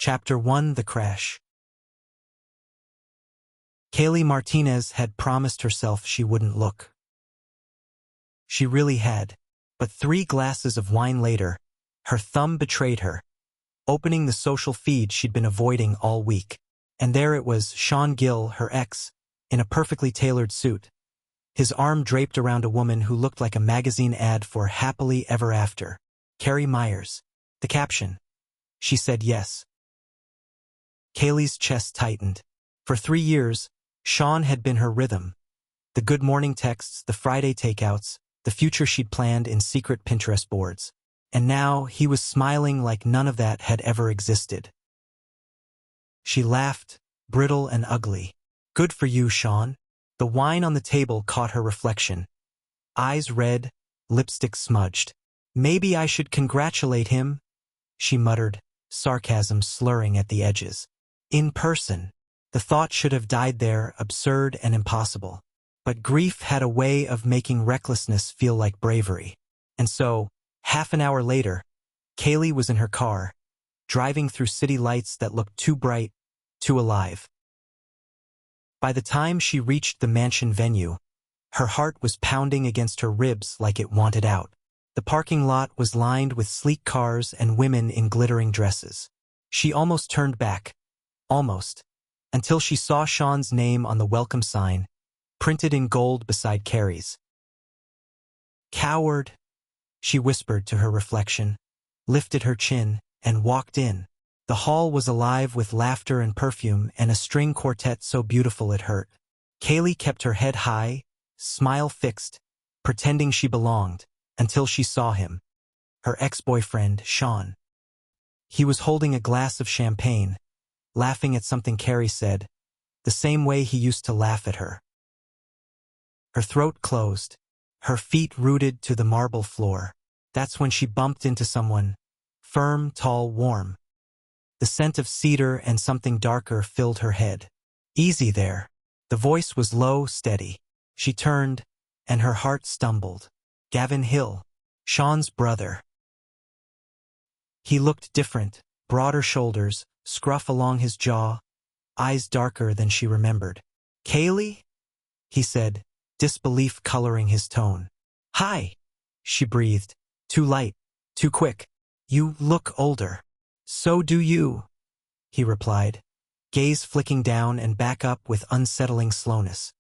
Chapter 1: The Crash. Kailee Martinez had promised herself she wouldn't look. She really had. But 3 glasses of wine later, her thumb betrayed her, opening the social feed she'd been avoiding all week. And there it was, Sean Gill, her ex, in a perfectly tailored suit, his arm draped around a woman who looked like a magazine ad for Happily Ever After. Carrie Myers. The caption. She said yes. Kaylee's chest tightened. For 3 years, Sean had been her rhythm. The good morning texts, the Friday takeouts, the future she'd planned in secret Pinterest boards. And now he was smiling like none of that had ever existed. She laughed, brittle and ugly. Good for you, Sean. The wine on the table caught her reflection. Eyes red, lipstick smudged. Maybe I should congratulate him, she muttered, sarcasm slurring at the edges. In person. The thought should have died there, absurd and impossible. But grief had a way of making recklessness feel like bravery. And so, half an hour later, Kailee was in her car, driving through city lights that looked too bright, too alive. By the time she reached the mansion venue, her heart was pounding against her ribs like it wanted out. The parking lot was lined with sleek cars and women in glittering dresses. She almost turned back. Almost. Until she saw Sean's name on the welcome sign, printed in gold beside Carrie's. Coward, she whispered to her reflection, lifted her chin, and walked in. The hall was alive with laughter and perfume and a string quartet so beautiful it hurt. Kailee kept her head high, smile fixed, pretending she belonged, until she saw him. Her ex-boyfriend, Sean. He was holding a glass of champagne, laughing at something Carrie said, the same way he used to laugh at her. Her throat closed, her feet rooted to the marble floor. That's when she bumped into someone, firm, tall, warm. The scent of cedar and something darker filled her head. Easy there. The voice was low, steady. She turned, and her heart stumbled. Gavin Hill, Sean's brother. He looked different, broader shoulders, scruff along his jaw, eyes darker than she remembered. Kailee? He said, disbelief coloring his tone. Hi, she breathed. Too light, too quick. You look older. So do you, he replied, gaze flicking down and back up with unsettling slowness.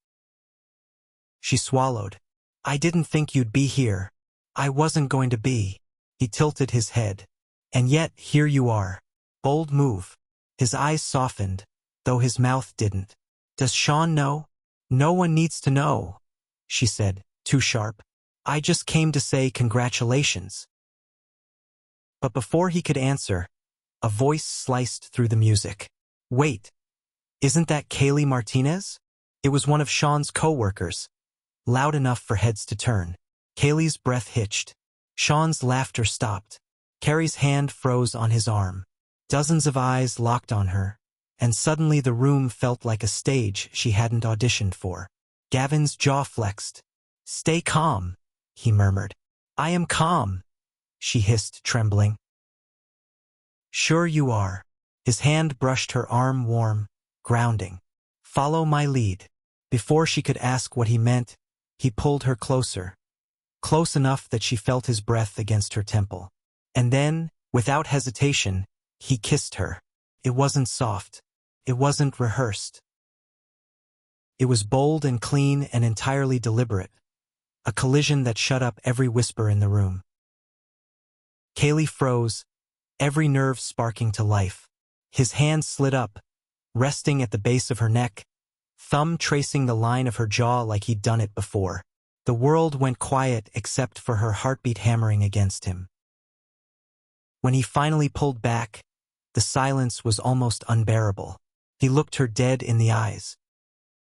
She swallowed. I didn't think you'd be here. I wasn't going to be. He tilted his head. And yet, here you are. Bold move. His eyes softened, though his mouth didn't. Does Sean know? No one needs to know, she said, too sharp. I just came to say congratulations. But before he could answer, a voice sliced through the music. Wait, isn't that Kailee Martinez? It was one of Sean's co-workers, loud enough for heads to turn. Kaylee's breath hitched. Sean's laughter stopped. Carrie's hand froze on his arm. Dozens of eyes locked on her, and suddenly the room felt like a stage she hadn't auditioned for. Gavin's jaw flexed. Stay calm, he murmured. I am calm, she hissed, trembling. Sure you are. His hand brushed her arm, warm, grounding. Follow my lead. Before she could ask what he meant, he pulled her closer. Close enough that she felt his breath against her temple. And then, without hesitation, he kissed her. It wasn't soft. It wasn't rehearsed. It was bold and clean and entirely deliberate. A collision that shut up every whisper in the room. Kailee froze, every nerve sparking to life. His hand slid up, resting at the base of her neck, thumb tracing the line of her jaw like he'd done it before. The world went quiet except for her heartbeat hammering against him. When he finally pulled back, the silence was almost unbearable. He looked her dead in the eyes.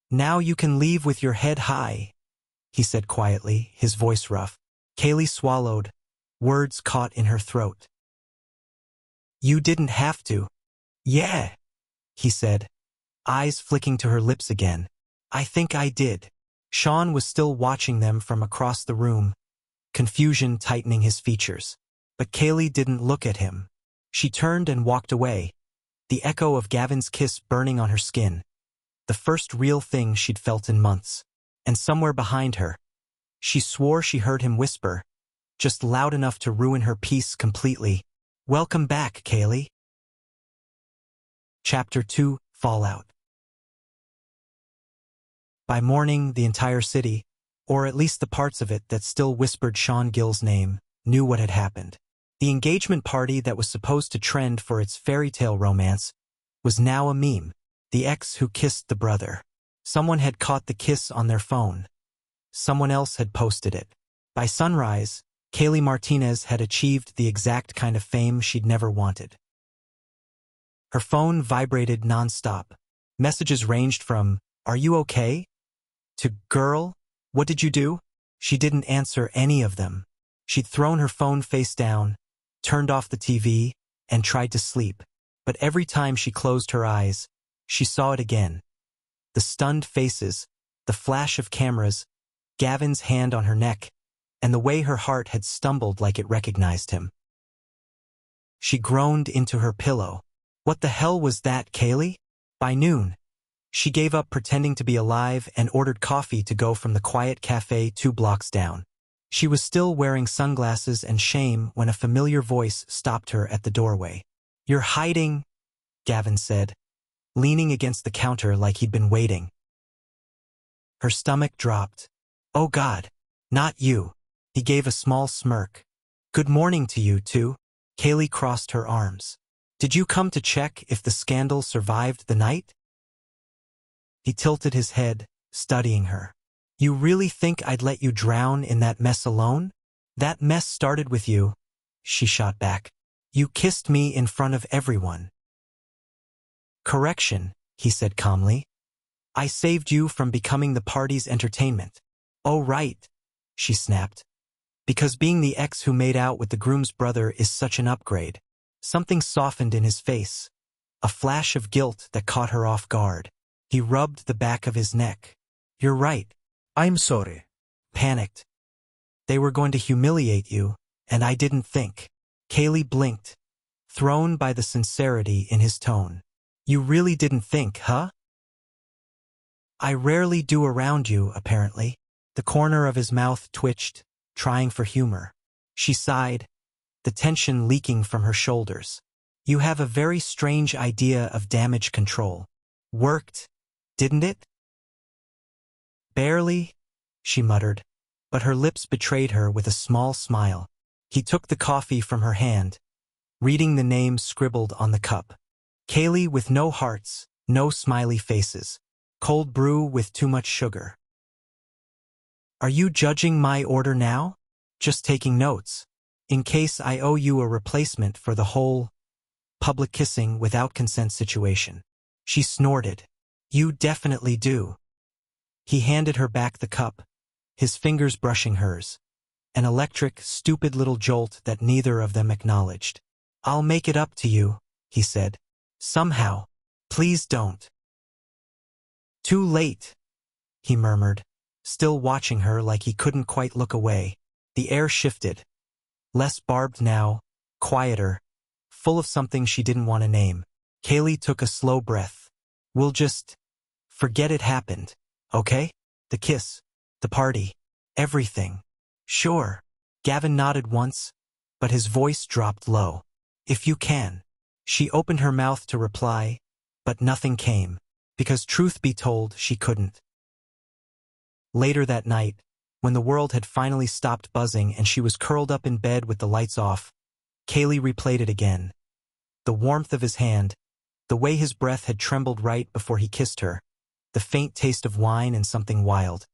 Now you can leave with your head high, he said quietly, his voice rough. Kailee swallowed, words caught in her throat. You didn't have to. Yeah, he said, eyes flicking to her lips again. I think I did. Sean was still watching them from across the room, confusion tightening his features. But Kailee didn't look at him. She turned and walked away, the echo of Gavin's kiss burning on her skin, the first real thing she'd felt in months. And somewhere behind her, she swore she heard him whisper, just loud enough to ruin her peace completely, "Welcome back, Kailee." Chapter 2, Fallout. By morning, the entire city, or at least the parts of it that still whispered Sean Gill's name, knew what had happened. The engagement party that was supposed to trend for its fairy tale romance was now a meme. The ex who kissed the brother. Someone had caught the kiss on their phone. Someone else had posted it. By sunrise, Kailee Martinez had achieved the exact kind of fame she'd never wanted. Her phone vibrated nonstop. Messages ranged from, "Are you okay?" to, "Girl, what did you do?" She didn't answer any of them. She'd thrown her phone face down, turned off the TV, and tried to sleep. But every time she closed her eyes, she saw it again. The stunned faces, the flash of cameras, Gavin's hand on her neck, and the way her heart had stumbled like it recognized him. She groaned into her pillow. What the hell was that, Kailee? By noon, she gave up pretending to be alive and ordered coffee to go from the quiet cafe 2 blocks down. She was still wearing sunglasses and shame when a familiar voice stopped her at the doorway. "You're hiding," Gavin said, leaning against the counter like he'd been waiting. Her stomach dropped. "Oh God, not you." He gave a small smirk. "Good morning to you, too." Kailee crossed her arms. "Did you come to check if the scandal survived the night?" He tilted his head, studying her. "You really think I'd let you drown in that mess alone? That mess started with you," she shot back. "You kissed me in front of everyone." "Correction," he said calmly. "I saved you from becoming the party's entertainment." "Oh right," she snapped. "Because being the ex who made out with the groom's brother is such an upgrade." Something softened in his face, a flash of guilt that caught her off guard. He rubbed the back of his neck. "You're right." I'm sorry. Panicked. "They were going to humiliate you, and I didn't think." Kailee blinked, thrown by the sincerity in his tone. "You really didn't think, huh?" "I rarely do around you, apparently." The corner of his mouth twitched, trying for humor. She sighed, the tension leaking from her shoulders. "You have a very strange idea of damage control. Worked, didn't it?" "Barely," she muttered, but her lips betrayed her with a small smile. He took the coffee from her hand, reading the name scribbled on the cup. Kailee with no hearts, no smiley faces. Cold brew with too much sugar. "Are you judging my order now?" "Just taking notes. In case I owe you a replacement for the whole public kissing without consent situation." She snorted. "You definitely do." He handed her back the cup, his fingers brushing hers. An electric, stupid little jolt that neither of them acknowledged. "I'll make it up to you," he said. "Somehow. Please don't." "Too late," he murmured, still watching her like he couldn't quite look away. The air shifted. Less barbed now, quieter, full of something she didn't want to name. Kailee took a slow breath. "We'll just forget it happened, okay? The kiss, the party, everything." "Sure." Gavin nodded once, but his voice dropped low. "If you can." She opened her mouth to reply, but nothing came, because truth be told, she couldn't. Later that night, when the world had finally stopped buzzing and she was curled up in bed with the lights off, Kailee replayed it again. The warmth of his hand, the way his breath had trembled right before he kissed her, the faint taste of wine and something wild.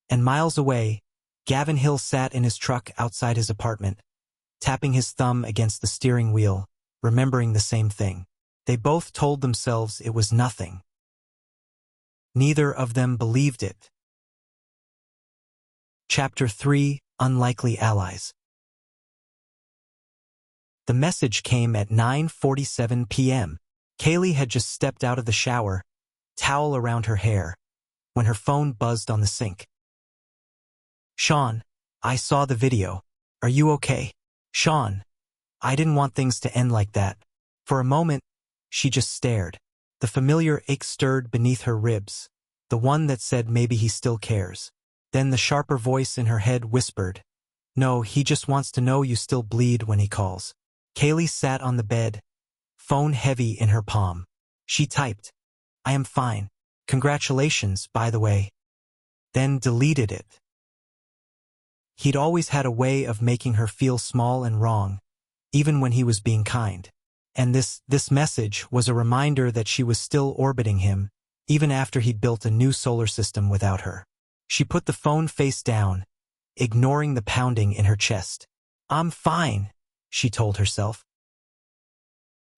And miles away, Gavin Hill sat in his truck outside his apartment, tapping his thumb against the steering wheel, remembering the same thing. They both told themselves it was nothing. Neither of them believed it. Chapter 3, Unlikely Allies. The message came at 9:47 p.m. Kailee had just stepped out of the shower, towel around her hair, when her phone buzzed on the sink. "Sean, I saw the video. Are you okay?" "Sean, I didn't want things to end like that." For a moment, She just stared. The familiar ache stirred beneath her ribs, the one that said maybe he still cares. Then the sharper voice in her head whispered, "No, he just wants to know you still bleed when he calls." Kailee sat on the bed, phone heavy in her palm. She typed, "I am fine. Congratulations, by the way." Then deleted it. He'd always had a way of making her feel small and wrong, even when he was being kind. And this message was a reminder that she was still orbiting him, even after he'd built a new solar system without her. She put the phone face down, ignoring the pounding in her chest. "I'm fine," she told herself.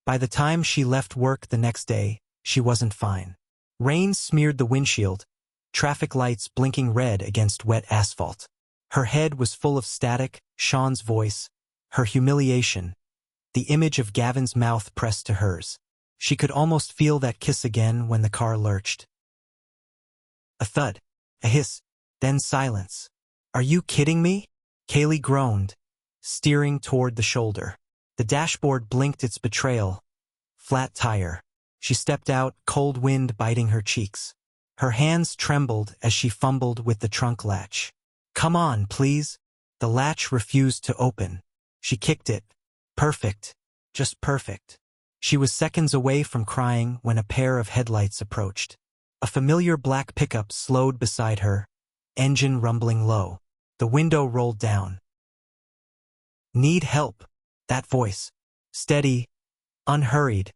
By the time she left work the next day, she wasn't fine. Rain smeared the windshield, traffic lights blinking red against wet asphalt. Her head was full of static, Sean's voice, her humiliation, the image of Gavin's mouth pressed to hers. She could almost feel that kiss again when the car lurched. A thud, a hiss, then silence. "Are you kidding me?" Kailee groaned, steering toward the shoulder. The dashboard blinked its betrayal. Flat tire. She stepped out, cold wind biting her cheeks. Her hands trembled as she fumbled with the trunk latch. "Come on, please." The latch refused to open. She kicked it. Perfect. Just perfect. She was seconds away from crying when a pair of headlights approached. A familiar black pickup slowed beside her, engine rumbling low. The window rolled down. "Need help." That voice. Steady, unhurried,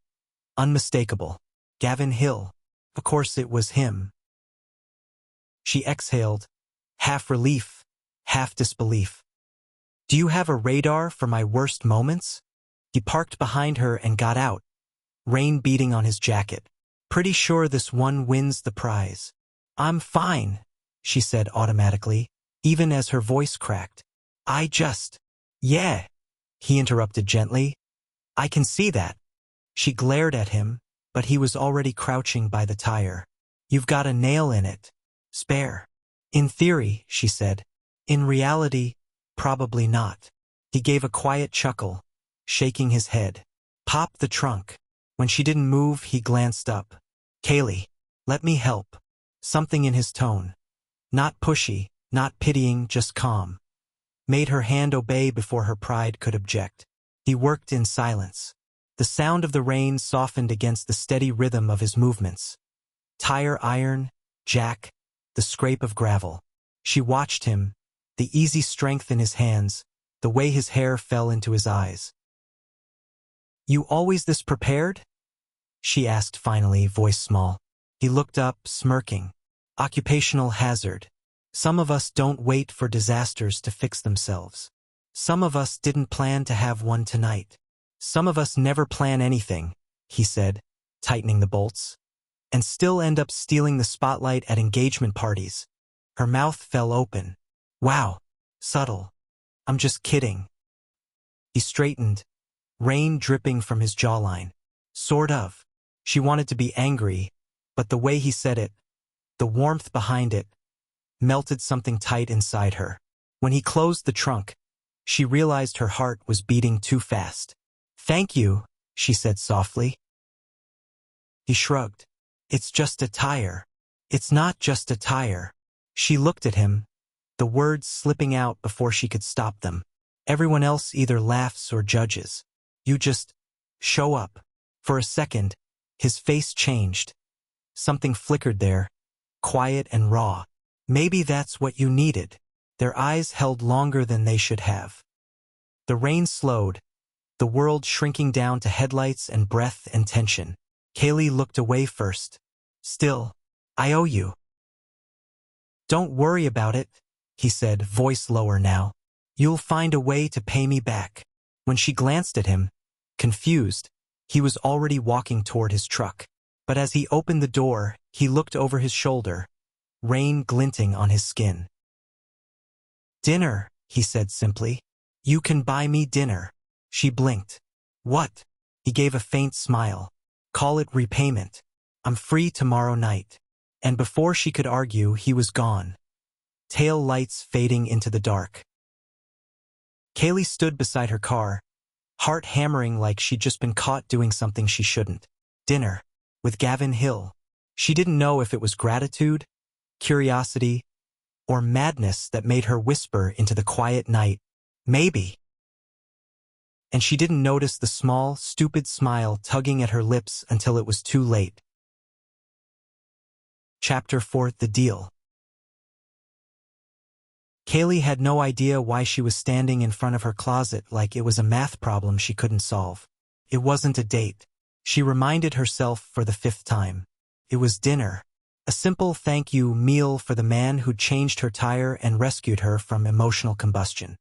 unmistakable. Gavin Hill. Of course it was him. She exhaled, half relief, half disbelief. "Do you have a radar for my worst moments?" He parked behind her and got out, rain beating on his jacket. "Pretty sure this one wins the prize." "I'm fine," she said automatically, even as her voice cracked. Yeah," he interrupted gently. "I can see that." She glared at him, but he was already crouching by the tire. "You've got a nail in it. Spare." "In theory," she said. "In reality, probably not." He gave a quiet chuckle, shaking his head. "Pop the trunk." When she didn't move, he glanced up. "Kailee, let me help." Something in his tone, not pushy, not pitying, just calm, made her hand obey before her pride could object. He worked in silence. The sound of the rain softened against the steady rhythm of his movements. Tire iron, jack, the scrape of gravel. She watched him, the easy strength in his hands, the way his hair fell into his eyes. "You always this prepared?" she asked finally, voice small. He looked up, smirking. "Occupational hazard. Some of us don't wait for disasters to fix themselves. Some of us didn't plan to have one tonight. Some of us never plan anything," he said, tightening the bolts, "and still end up stealing the spotlight at engagement parties." Her mouth fell open. "Wow, subtle. I'm just kidding." He straightened, rain dripping from his jawline. "Sort of." She wanted to be angry, but the way he said it, the warmth behind it, melted something tight inside her. When he closed the trunk, she realized her heart was beating too fast. "Thank you," she said softly. He shrugged. "It's just a tire." "It's not just a tire." She looked at him, the words slipping out before she could stop them. "Everyone else either laughs or judges. You just show up." For a second, his face changed. Something flickered there, quiet and raw. Maybe that's what you needed. Their eyes held longer than they should have. The rain slowed, the world shrinking down to headlights and breath and tension. Kailee looked away first. "Still, I owe you." "Don't worry about it," he said, voice lower now. "You'll find a way to pay me back." When she glanced at him, confused, he was already walking toward his truck. But as he opened the door, he looked over his shoulder, rain glinting on his skin. "Dinner," he said simply. "You can buy me dinner." She blinked. "What?" He gave a faint smile. "Call it repayment. I'm free tomorrow night." And before she could argue, he was gone, tail lights fading into the dark. Kailee stood beside her car, heart hammering like she'd just been caught doing something she shouldn't. Dinner. With Gavin Hill. She didn't know if it was gratitude, curiosity, or madness that made her whisper into the quiet night, "Maybe." And she didn't notice the small, stupid smile tugging at her lips until it was too late. Chapter 4: The Deal. Kailee had no idea why she was standing in front of her closet like it was a math problem she couldn't solve. It wasn't a date. She reminded herself for the 5th time. It was dinner. A simple thank you meal for the man who changed her tire and rescued her from emotional combustion.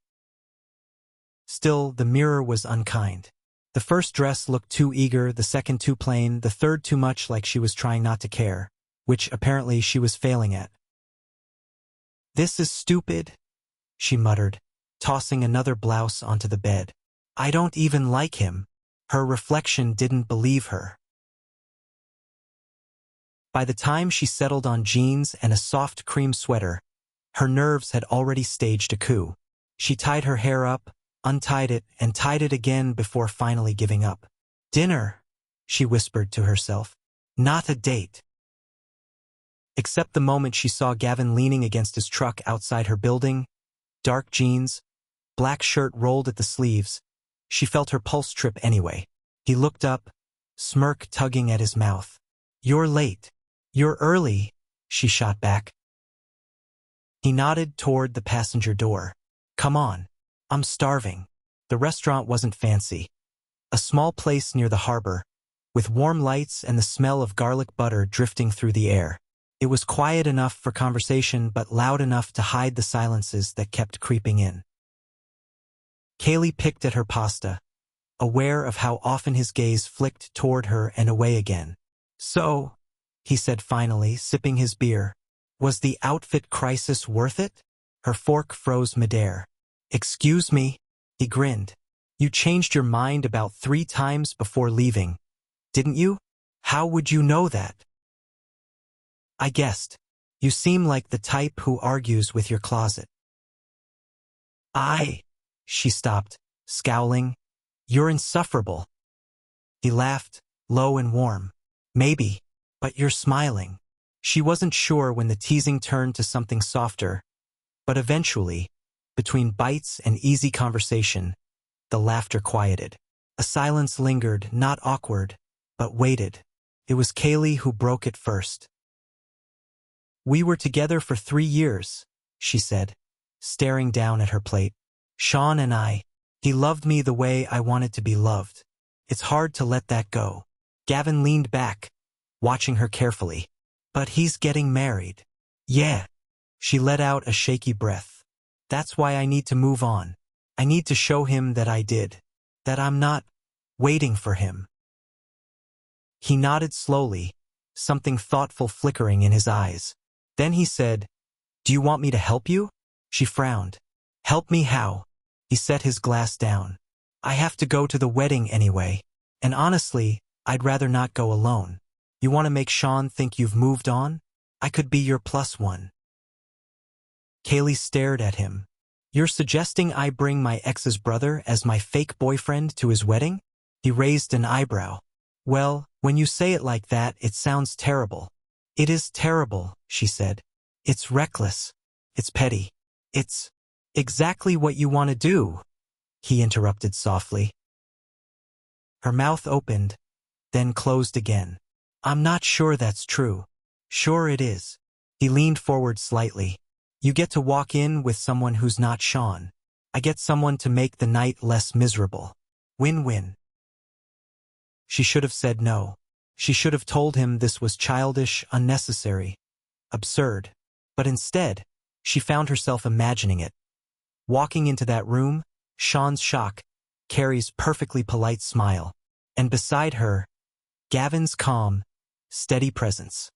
Still, the mirror was unkind. The first dress looked too eager, the second too plain, the third too much like she was trying not to care, which apparently she was failing at. "This is stupid," she muttered, tossing another blouse onto the bed. "I don't even like him." Her reflection didn't believe her. By the time she settled on jeans and a soft cream sweater, her nerves had already staged a coup. She tied her hair up, untied it, and tied it again before finally giving up. "Dinner," she whispered to herself. "Not a date." Except the moment she saw Gavin leaning against his truck outside her building, dark jeans, black shirt rolled at the sleeves, she felt her pulse trip anyway. He looked up, smirk tugging at his mouth. "You're late." "You're early," she shot back. He nodded toward the passenger door. "Come on. I'm starving." The restaurant wasn't fancy. A small place near the harbor, with warm lights and the smell of garlic butter drifting through the air. It was quiet enough for conversation but loud enough to hide the silences that kept creeping in. Kailee picked at her pasta, aware of how often his gaze flicked toward her and away again. "So," he said finally, sipping his beer, "was the outfit crisis worth it?" Her fork froze midair. "Excuse me," he grinned. "You changed your mind about 3 times before leaving, didn't you? How would you know that?" "I guessed. You seem like the type who argues with your closet." She stopped, scowling. "You're insufferable." He laughed, low and warm. "Maybe, but you're smiling." She wasn't sure when the teasing turned to something softer, but eventually, between bites and easy conversation, the laughter quieted. A silence lingered, not awkward, but waited. It was Kailee who broke it first. "We were together for 3 years, she said, staring down at her plate. "Sean and he loved me the way I wanted to be loved. It's hard to let that go." Gavin leaned back, watching her carefully. "But he's getting married." "Yeah." She let out a shaky breath. "That's why I need to move on. I need to show him that I did. That I'm not waiting for him." He nodded slowly, something thoughtful flickering in his eyes. Then he said, "Do you want me to help you?" She frowned. "Help me how?" He set his glass down. "I have to go to the wedding anyway. And honestly, I'd rather not go alone. You want to make Sean think you've moved on? I could be your +1. Kailee stared at him. "You're suggesting I bring my ex's brother as my fake boyfriend to his wedding?" He raised an eyebrow. "Well, when you say it like that, it sounds terrible." "It is terrible," she said. "It's reckless. It's petty. It's exactly what you want to do," he interrupted softly. Her mouth opened, then closed again. "I'm not sure that's true." "Sure it is." He leaned forward slightly. "You get to walk in with someone who's not Sean. I get someone to make the night less miserable. Win-win." She should have said no. She should have told him this was childish, unnecessary, absurd. But instead, she found herself imagining it. Walking into that room, Sean's shock, Carrie's perfectly polite smile, and beside her, Gavin's calm, steady presence.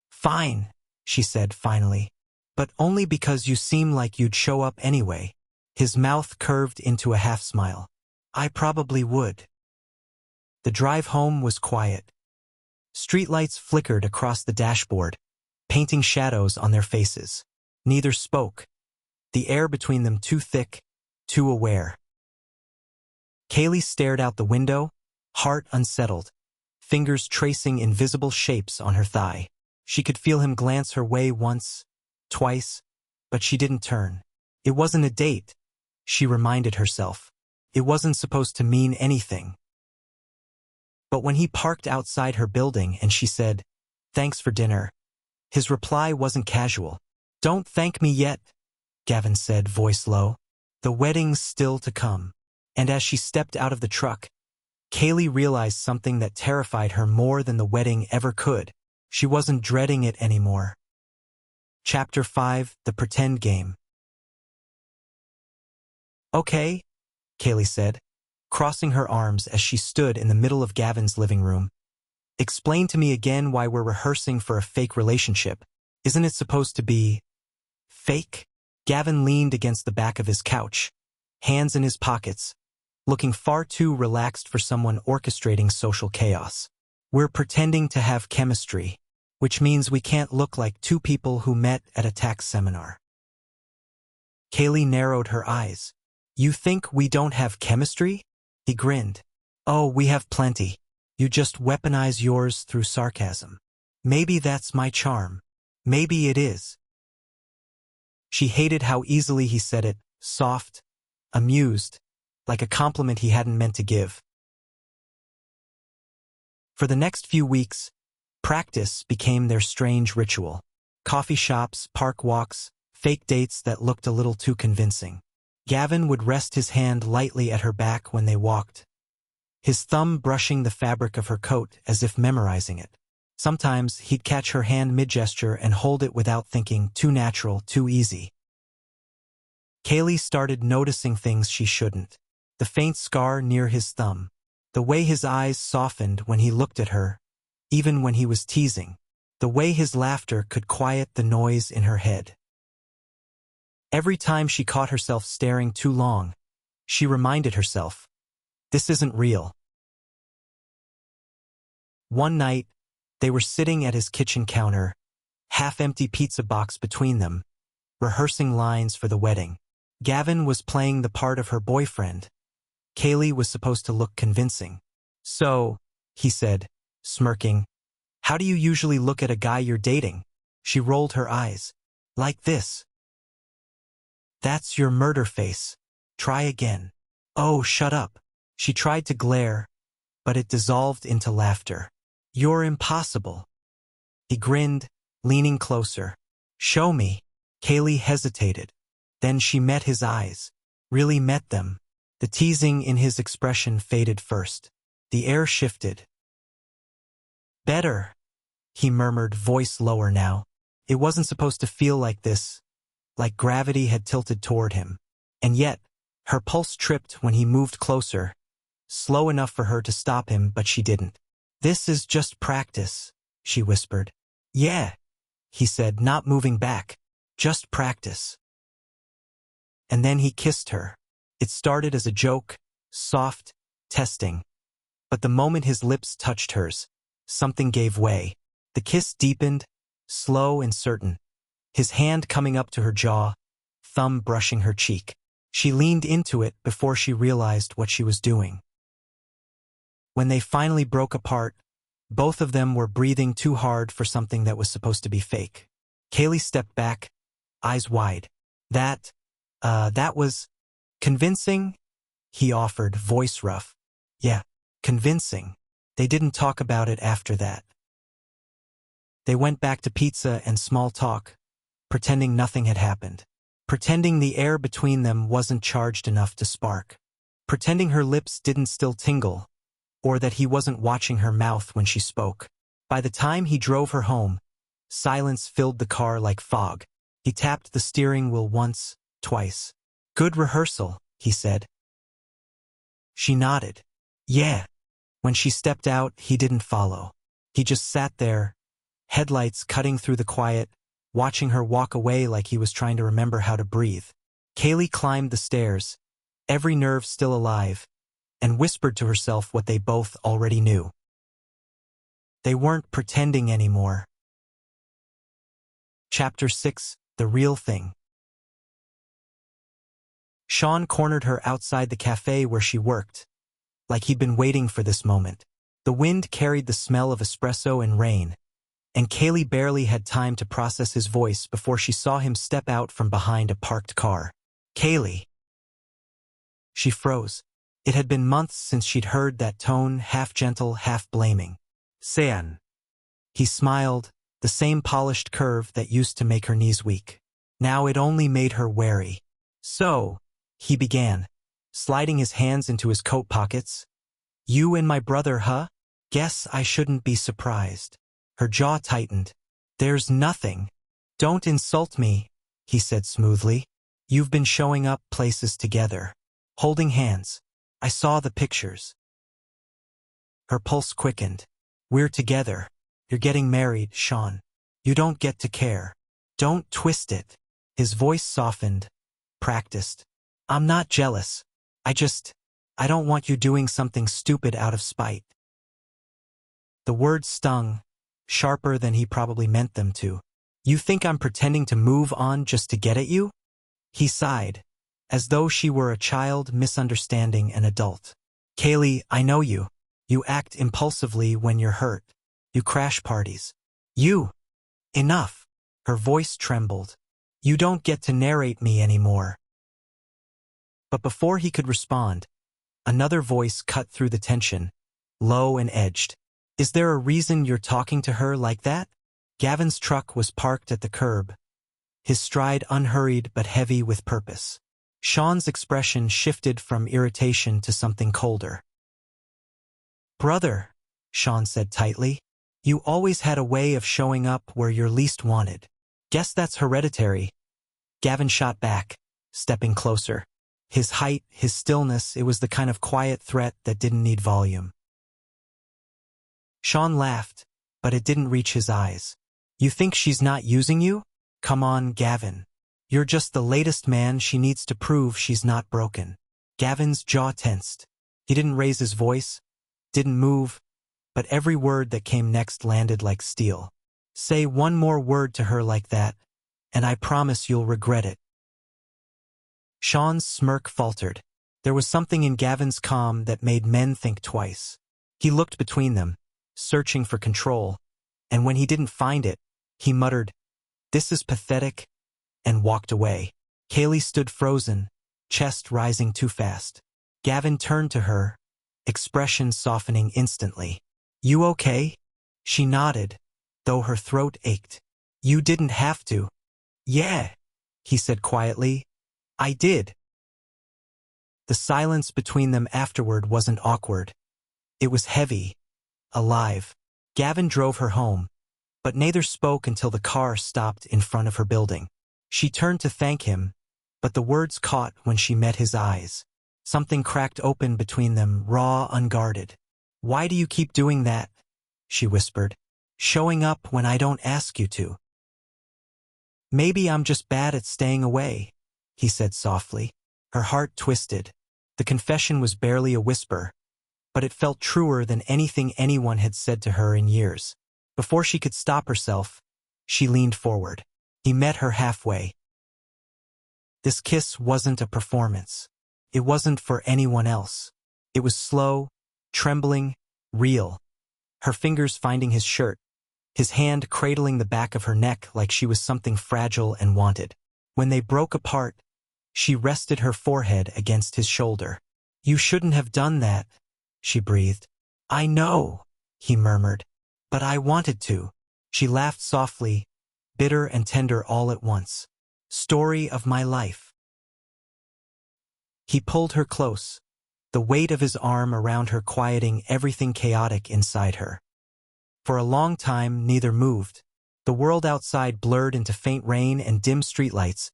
"Fine," she said finally, "but only because you seem like you'd show up anyway." His mouth curved into a half-smile. "I probably would." The drive home was quiet. Streetlights flickered across the dashboard, painting shadows on their faces. Neither spoke, the air between them too thick, too aware. Kailee stared out the window, heart unsettled. fingers tracing invisible shapes on her thigh. She could feel him glance her way once, twice, but she didn't turn. It wasn't a date, she reminded herself. It wasn't supposed to mean anything. But when he parked outside her building and she said, "Thanks for dinner," his reply wasn't casual. "Don't thank me yet," Gavin said, voice low. "The wedding's still to come." And as she stepped out of the truck, Kailee realized something that terrified her more than the wedding ever could. She wasn't dreading it anymore. Chapter 5: The Pretend Game. "Okay," Kailee said, crossing her arms as she stood in the middle of Gavin's living room. "Explain to me again why we're rehearsing for a fake relationship. Isn't it supposed to be fake?" Gavin leaned against the back of his couch, hands in his pockets, looking far too relaxed for someone orchestrating social chaos. "We're pretending to have chemistry, which means we can't look like two people who met at a tax seminar." Kailee narrowed her eyes. "You think we don't have chemistry?" He grinned. "Oh, we have plenty. You just weaponize yours through sarcasm. Maybe that's my charm. Maybe it is." She hated how easily he said it, soft, amused, like a compliment he hadn't meant to give. For the next few weeks, practice became their strange ritual. Coffee shops, park walks, fake dates that looked a little too convincing. Gavin would rest his hand lightly at her back when they walked, his thumb brushing the fabric of her coat as if memorizing it. Sometimes he'd catch her hand mid-gesture and hold it without thinking, too natural, too easy. Kailee started noticing things she shouldn't. The faint scar near his thumb, the way his eyes softened when he looked at her, even when he was teasing, the way his laughter could quiet the noise in her head. Every time she caught herself staring too long, she reminded herself, this isn't real. One night, they were sitting at his kitchen counter, half-empty pizza box between them, rehearsing lines for the wedding. Gavin was playing the part of her boyfriend. Kailee was supposed to look convincing. "So," he said, smirking, "how do you usually look at a guy you're dating?" She rolled her eyes. "Like this." "That's your murder face. Try again." "Oh, shut up." She tried to glare, but it dissolved into laughter. "You're impossible." He grinned, leaning closer. "Show me." Kailee hesitated. Then she met his eyes. Really met them. The teasing in his expression faded first. The air shifted. "Better," he murmured, voice lower now. It wasn't supposed to feel like this, like gravity had tilted toward him. And yet, her pulse tripped when he moved closer, slow enough for her to stop him, but she didn't. "This is just practice," she whispered. "Yeah," he said, not moving back. "Just practice." And then he kissed her. It started as a joke, soft, testing. But the moment his lips touched hers, something gave way. The kiss deepened, slow and certain, his hand coming up to her jaw, thumb brushing her cheek. She leaned into it before she realized what she was doing. When they finally broke apart, both of them were breathing too hard for something that was supposed to be fake. Kailee stepped back, eyes wide. That was convincing," he offered, voice rough. "Yeah, convincing." They didn't talk about it after that. They went back to pizza and small talk, pretending nothing had happened. Pretending the air between them wasn't charged enough to spark. Pretending her lips didn't still tingle, or that he wasn't watching her mouth when she spoke. By the time he drove her home, silence filled the car like fog. He tapped the steering wheel once, twice. "Good rehearsal," he said. She nodded. "Yeah." When she stepped out, he didn't follow. He just sat there, headlights cutting through the quiet, watching her walk away like he was trying to remember how to breathe. Kailee climbed the stairs, every nerve still alive, and whispered to herself what they both already knew. They weren't pretending anymore. Chapter 6: The Real Thing. Sean cornered her outside the cafe where she worked, like he'd been waiting for this moment. The wind carried the smell of espresso and rain, and Kailee barely had time to process his voice before she saw him step out from behind a parked car. Kailee. She froze. It had been months since she'd heard that tone, half gentle, half blaming. Sean. He smiled, the same polished curve that used to make her knees weak. Now it only made her wary. So, he began, sliding his hands into his coat pockets. You and my brother, huh? Guess I shouldn't be surprised. Her jaw tightened. There's nothing. Don't insult me, he said smoothly. You've been showing up places together. Holding hands. I saw the pictures. Her pulse quickened. We're together. You're getting married, Sean. You don't get to care. Don't twist it. His voice softened. Practiced. I'm not jealous. I don't want you doing something stupid out of spite. The words stung, sharper than he probably meant them to. You think I'm pretending to move on just to get at you? He sighed, as though she were a child misunderstanding an adult. Kailee, I know you. You act impulsively when you're hurt. You crash parties. You. Enough. Her voice trembled. You don't get to narrate me anymore. But before he could respond, another voice cut through the tension, low and edged. Is there a reason you're talking to her like that? Gavin's truck was parked at the curb, his stride unhurried but heavy with purpose. Sean's expression shifted from irritation to something colder. Brother, Sean said tightly, you always had a way of showing up where you're least wanted. Guess that's hereditary. Gavin shot back, stepping closer. His height, his stillness, it was the kind of quiet threat that didn't need volume. Sean laughed, but it didn't reach his eyes. You think she's not using you? Come on, Gavin. You're just the latest man she needs to prove she's not broken. Gavin's jaw tensed. He didn't raise his voice, didn't move, but every word that came next landed like steel. Say one more word to her like that, and I promise you'll regret it. Sean's smirk faltered. There was something in Gavin's calm that made men think twice. He looked between them, searching for control, and when he didn't find it, he muttered, "This is pathetic," and walked away. Kailee stood frozen, chest rising too fast. Gavin turned to her, expression softening instantly. You okay? She nodded, though her throat ached. You didn't have to. Yeah, he said quietly. I did. The silence between them afterward wasn't awkward. It was heavy, alive. Gavin drove her home, but neither spoke until the car stopped in front of her building. She turned to thank him, but the words caught when she met his eyes. Something cracked open between them, raw, unguarded. Why do you keep doing that? She whispered. Showing up when I don't ask you to. Maybe I'm just bad at staying away, he said softly. Her heart twisted. The confession was barely a whisper, but it felt truer than anything anyone had said to her in years. Before she could stop herself, she leaned forward. He met her halfway. This kiss wasn't a performance. It wasn't for anyone else. It was slow, trembling, real. Her fingers finding his shirt, his hand cradling the back of her neck like she was something fragile and wanted. When they broke apart, she rested her forehead against his shoulder. You shouldn't have done that, she breathed. I know, he murmured, but I wanted to. She laughed softly, bitter and tender all at once. Story of my life. He pulled her close, the weight of his arm around her quieting everything chaotic inside her. For a long time, neither moved. The world outside blurred into faint rain and dim streetlights,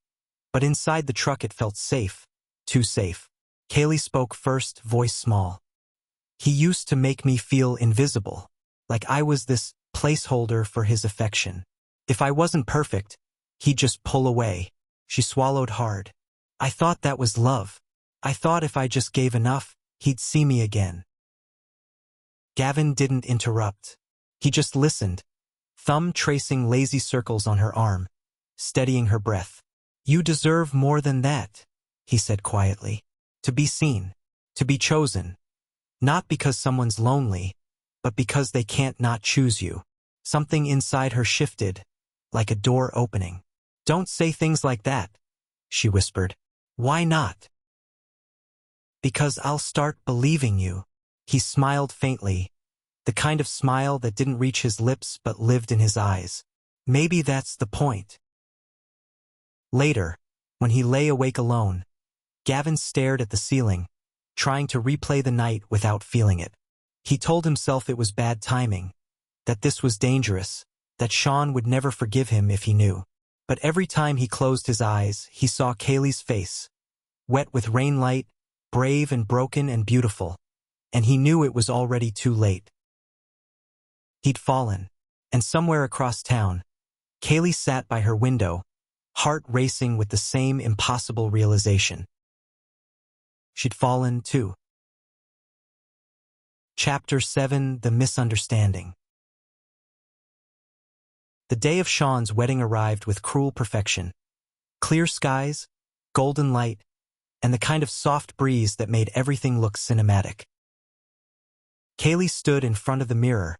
but inside the truck it felt safe, too safe. Kailee spoke first, voice small. He used to make me feel invisible, like I was this placeholder for his affection. If I wasn't perfect, he'd just pull away. She swallowed hard. I thought that was love. I thought if I just gave enough, he'd see me again. Gavin didn't interrupt. He just listened, thumb tracing lazy circles on her arm, steadying her breath. You deserve more than that, he said quietly. To be seen, to be chosen. Not because someone's lonely, but because they can't not choose you. Something inside her shifted, like a door opening. Don't say things like that, she whispered. Why not? Because I'll start believing you. He smiled faintly, the kind of smile that didn't reach his lips but lived in his eyes. Maybe that's the point. Later, when he lay awake alone, Gavin stared at the ceiling, trying to replay the night without feeling it. He told himself it was bad timing, that this was dangerous, that Sean would never forgive him if he knew. But every time he closed his eyes, he saw Kaylee's face, wet with rainlight, brave and broken and beautiful, and he knew it was already too late. He'd fallen, and somewhere across town, Kailee sat by her window, heart racing with the same impossible realization. She'd fallen too. Chapter 7: The Misunderstanding. The day of Sean's wedding arrived with cruel perfection. Clear skies, golden light, and the kind of soft breeze that made everything look cinematic. Kailee stood in front of the mirror,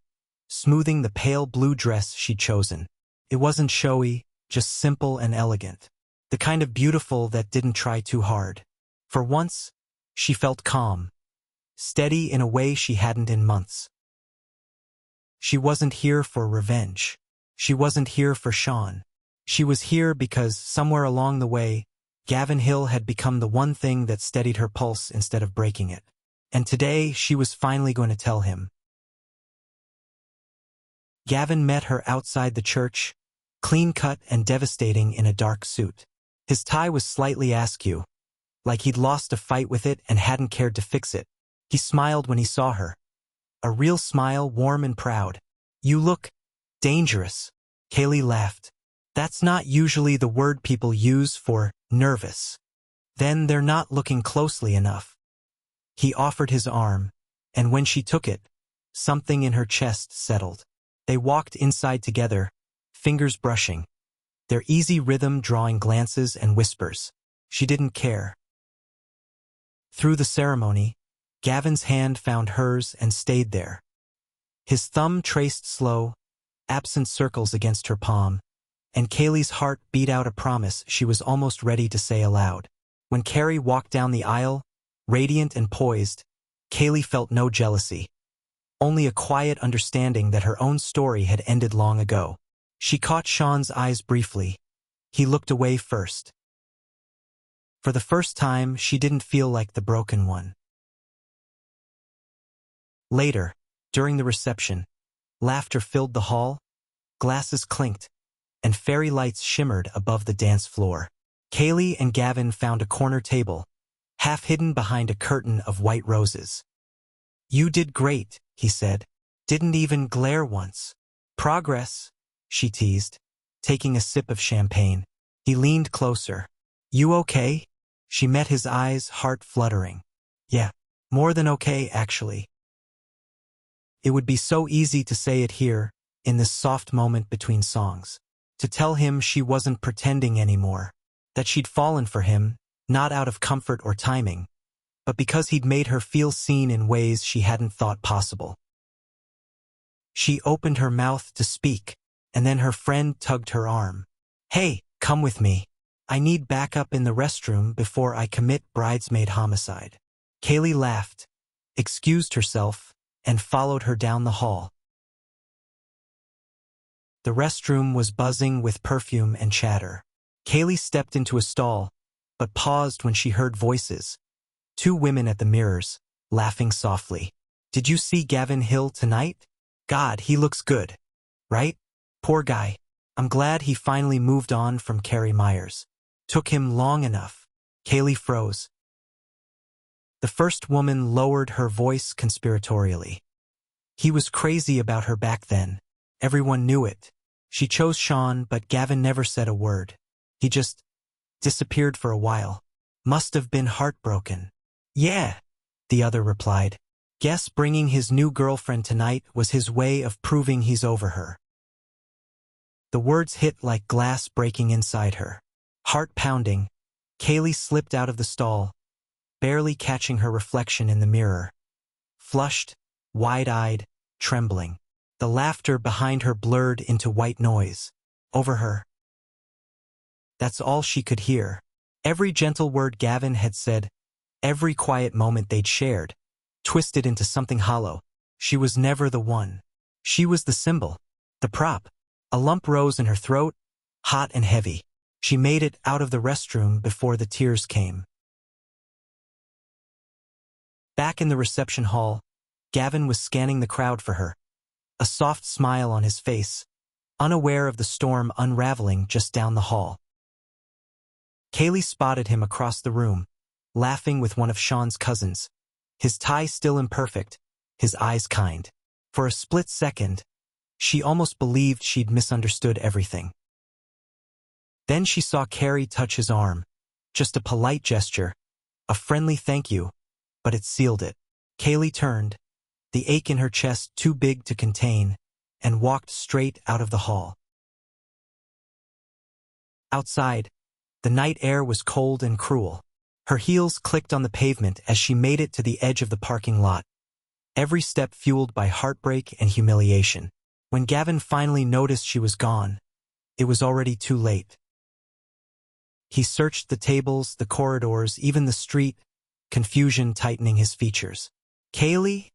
smoothing the pale blue dress she'd chosen. It wasn't showy, just simple and elegant. The kind of beautiful that didn't try too hard. For once, she felt calm, steady in a way she hadn't in months. She wasn't here for revenge. She wasn't here for Sean. She was here because, somewhere along the way, Gavin Hill had become the one thing that steadied her pulse instead of breaking it. And today, she was finally going to tell him. Gavin met her outside the church, clean-cut and devastating in a dark suit. His tie was slightly askew, like he'd lost a fight with it and hadn't cared to fix it. He smiled when he saw her. A real smile, warm and proud. "You look dangerous." Kailee laughed. "That's not usually the word people use for nervous. Then they're not looking closely enough." He offered his arm, and when she took it, something in her chest settled. They walked inside together, fingers brushing, their easy rhythm drawing glances and whispers. She didn't care. Through the ceremony, Gavin's hand found hers and stayed there. His thumb traced slow, absent circles against her palm, and Kaylee's heart beat out a promise she was almost ready to say aloud. When Carrie walked down the aisle, radiant and poised, Kailee felt no jealousy, only a quiet understanding that her own story had ended long ago. She caught Sean's eyes briefly. He looked away first. For the first time, she didn't feel like the broken one. Later, during the reception, laughter filled the hall, glasses clinked, and fairy lights shimmered above the dance floor. Kailee and Gavin found a corner table, half hidden behind a curtain of white roses. "You did great," he said. "Didn't even glare once." "Progress," she teased, taking a sip of champagne. He leaned closer. "You okay?" She met his eyes, heart fluttering. "Yeah, more than okay, actually." It would be so easy to say it here, in this soft moment between songs. To tell him she wasn't pretending anymore. That she'd fallen for him, not out of comfort or timing, but because he'd made her feel seen in ways she hadn't thought possible. She opened her mouth to speak, and then her friend tugged her arm. "Hey, come with me. I need backup in the restroom before I commit bridesmaid homicide." Kailee laughed, excused herself, and followed her down the hall. The restroom was buzzing with perfume and chatter. Kailee stepped into a stall, but paused when she heard voices. Two women at the mirrors, laughing softly. "Did you see Gavin Hill tonight? God, he looks good. Right? Poor guy. I'm glad he finally moved on from Carrie Myers. Took him long enough." Kailee froze. The first woman lowered her voice conspiratorially. "He was crazy about her back then. Everyone knew it. She chose Sean, but Gavin never said a word. He just disappeared for a while. Must have been heartbroken." "Yeah," the other replied. "Guess bringing his new girlfriend tonight was his way of proving he's over her." The words hit like glass breaking inside her. Heart pounding, Kailee slipped out of the stall, barely catching her reflection in the mirror. Flushed, wide-eyed, trembling. The laughter behind her blurred into white noise. Over her. That's all she could hear. Every gentle word Gavin had said, every quiet moment they'd shared, twisted into something hollow. She was never the one. She was the symbol, the prop. A lump rose in her throat, hot and heavy. She made it out of the restroom before the tears came. Back in the reception hall, Gavin was scanning the crowd for her, a soft smile on his face, unaware of the storm unraveling just down the hall. Kailee spotted him across the room, laughing with one of Sean's cousins, his tie still imperfect, his eyes kind. For a split second, she almost believed she'd misunderstood everything. Then she saw Carrie touch his arm, just a polite gesture, a friendly thank you, but it sealed it. Kailee turned, the ache in her chest too big to contain, and walked straight out of the hall. Outside, the night air was cold and cruel. Her heels clicked on the pavement as she made it to the edge of the parking lot, every step fueled by heartbreak and humiliation. When Gavin finally noticed she was gone, it was already too late. He searched the tables, the corridors, even the street, confusion tightening his features. "Kailee?"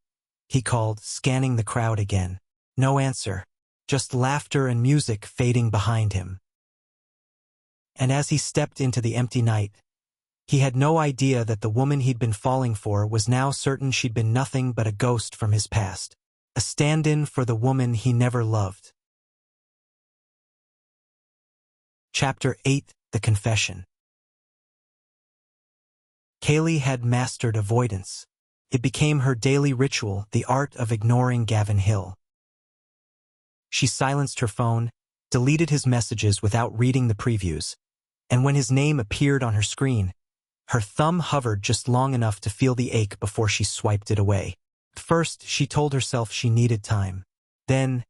he called, scanning the crowd again. No answer, just laughter and music fading behind him. And as he stepped into the empty night, he had no idea that the woman he'd been falling for was now certain she'd been nothing but a ghost from his past, a stand-in for the woman he never loved. Chapter 8: The Confession. Kailee had mastered avoidance. It became her daily ritual, the art of ignoring Gavin Hill. She silenced her phone, deleted his messages without reading the previews, and when his name appeared on her screen, her thumb hovered just long enough to feel the ache before she swiped it away. First, she told herself she needed time. Then,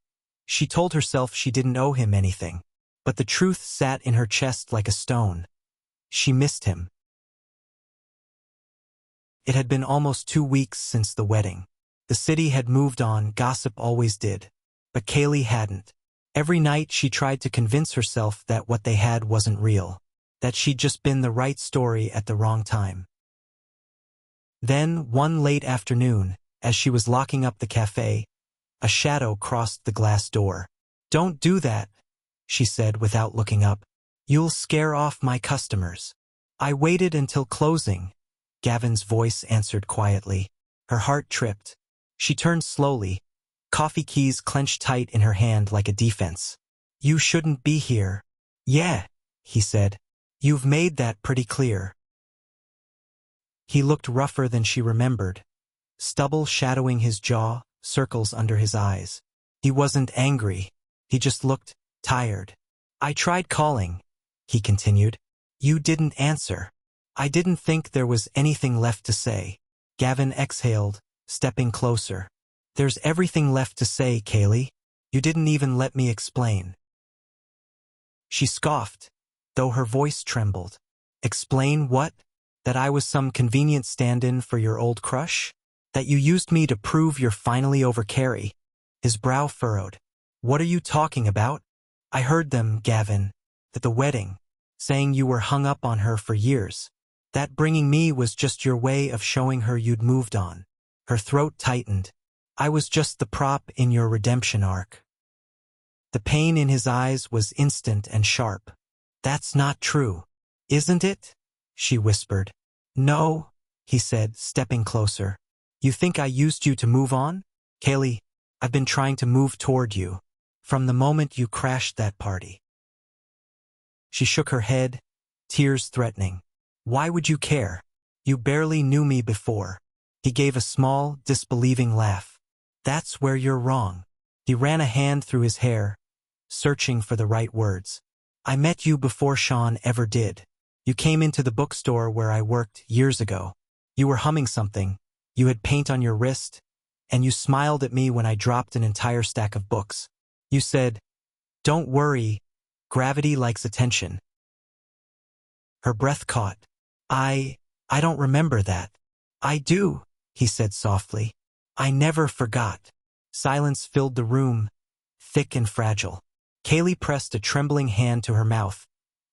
she told herself she didn't owe him anything. But the truth sat in her chest like a stone. She missed him. It had been almost 2 weeks since the wedding. The city had moved on, gossip always did. But Kailee hadn't. Every night she tried to convince herself that what they had wasn't real, that she'd just been the right story at the wrong time. Then, one late afternoon, as she was locking up the cafe, a shadow crossed the glass door. "Don't do that," she said without looking up. "You'll scare off my customers." "I waited until closing," Gavin's voice answered quietly. Her heart tripped. She turned slowly, coffee keys clenched tight in her hand like a defense. "You shouldn't be here." "Yeah," he said. "You've made that pretty clear." He looked rougher than she remembered, stubble shadowing his jaw, circles under his eyes. He wasn't angry. He just looked tired. "I tried calling," he continued. "You didn't answer. I didn't think there was anything left to say." Gavin exhaled, stepping closer. "There's everything left to say, Kailee. You didn't even let me explain." She scoffed, though her voice trembled. "Explain what? That I was some convenient stand-in for your old crush? That you used me to prove you're finally over Carrie?" His brow furrowed. "What are you talking about?" "I heard them, Gavin, at the wedding, saying you were hung up on her for years. That bringing me was just your way of showing her you'd moved on." Her throat tightened. "I was just the prop in your redemption arc." The pain in his eyes was instant and sharp. "That's not true, isn't it?" she whispered. "No," he said, stepping closer. "You think I used you to move on? Kailee, I've been trying to move toward you, from the moment you crashed that party." She shook her head, tears threatening. "Why would you care? You barely knew me before." He gave a small, disbelieving laugh. "That's where you're wrong." He ran a hand through his hair, searching for the right words. "I met you before Sean ever did. You came into the bookstore where I worked years ago. You were humming something, you had paint on your wrist, and you smiled at me when I dropped an entire stack of books. You said, 'Don't worry, gravity likes attention.'" Her breath caught. I don't remember that." "I do," he said softly. "I never forgot." Silence filled the room, thick and fragile. Kailee pressed a trembling hand to her mouth,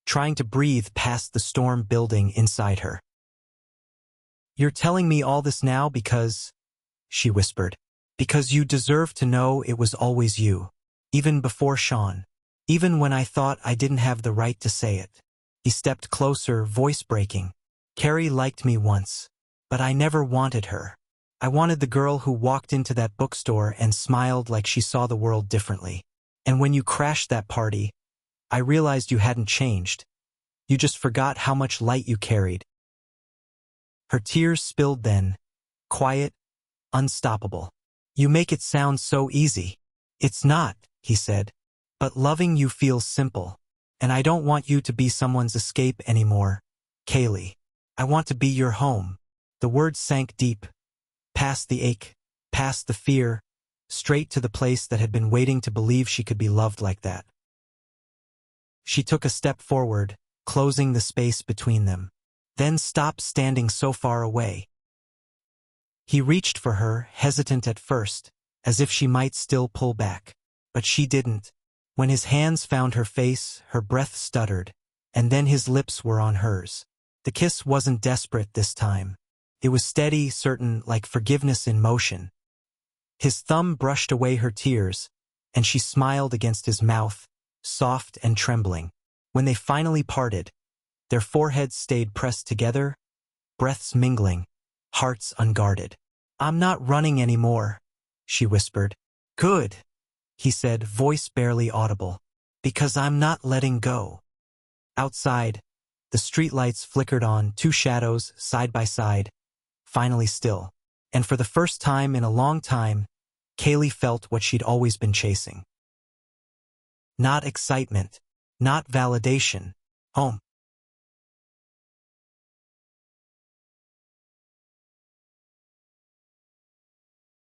trying to breathe past the storm building inside her. "You're telling me all this now because," she whispered, "because you deserve to know it was always you. Even before Sean. Even when I thought I didn't have the right to say it." He stepped closer, voice breaking. "Carrie liked me once, but I never wanted her. I wanted the girl who walked into that bookstore and smiled like she saw the world differently. And when you crashed that party, I realized you hadn't changed. You just forgot how much light you carried." Her tears spilled then, quiet, unstoppable. "You make it sound so easy." "It's not," he said. "But loving you feels simple. And I don't want you to be someone's escape anymore, Kailee. I want to be your home." The words sank deep, past the ache, past the fear, straight to the place that had been waiting to believe she could be loved like that. She took a step forward, closing the space between them, then stopped, standing so far away. He reached for her, hesitant at first, as if she might still pull back. But she didn't. When his hands found her face, her breath stuttered, and then his lips were on hers. The kiss wasn't desperate this time. It was steady, certain, like forgiveness in motion. His thumb brushed away her tears, and she smiled against his mouth, soft and trembling. When they finally parted, their foreheads stayed pressed together, breaths mingling, hearts unguarded. "I'm not running anymore," she whispered. "Good," he said, voice barely audible, "because I'm not letting go." Outside, the streetlights flickered on, two shadows, side by side, finally still. And for the first time in a long time, Kailee felt what she'd always been chasing. Not excitement, not validation, home.